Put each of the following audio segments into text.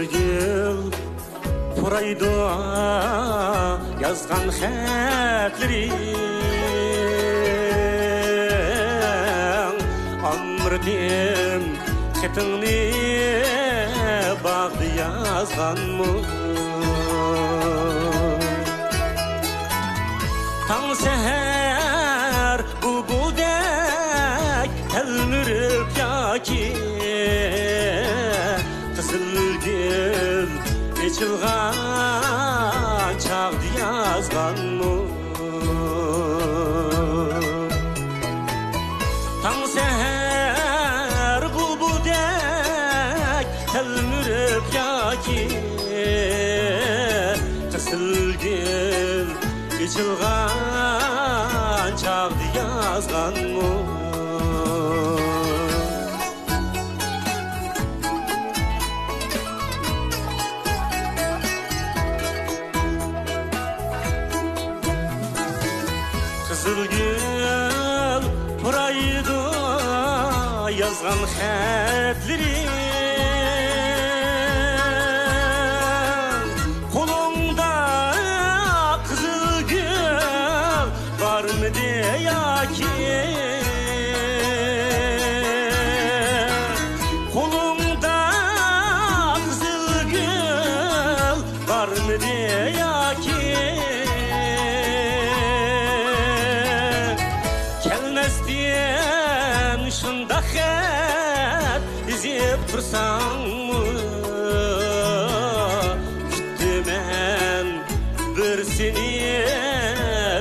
Kızılgül Puraydı yazgan xetlerin Amrdim xetini bağdı yazgan mı Tan seher budek telmürüp yaki Kızılgül Geçilgan çağdı yazgan mı Tan seher budek telmürüp yaki Kızılgül Geçilgan çağdı yazgan mı Kızılgül Puraydı yazgan xetlerin Kolunda kızılgül var mı deyaki Kolunda kızılgül var mı deyaki Gelmezdiyen şunda xet izip tursan mı Küttümen bir seni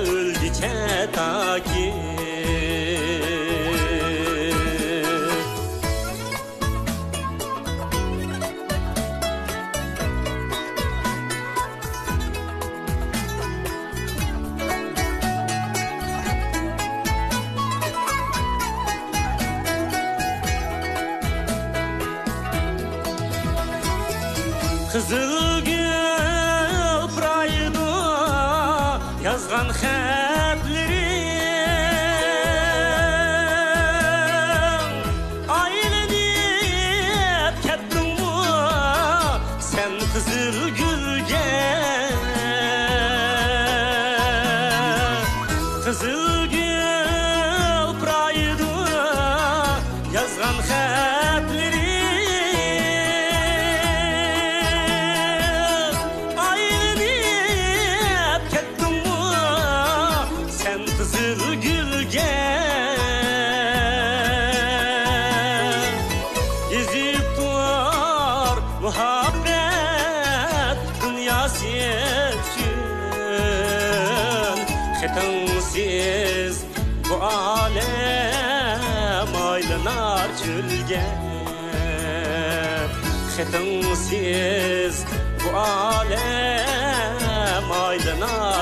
öldüce taki Kızılgül Puraydı yazgan xetlerin Aylenip kettin mi sen Kızılgülge Kızılgül Puraydı yazgan xetlerin Kızılgülge Gezip dur muhabbet dünyası için Xetinsiz bu alem aylanar çölge Xetinsiz bu alem aylanar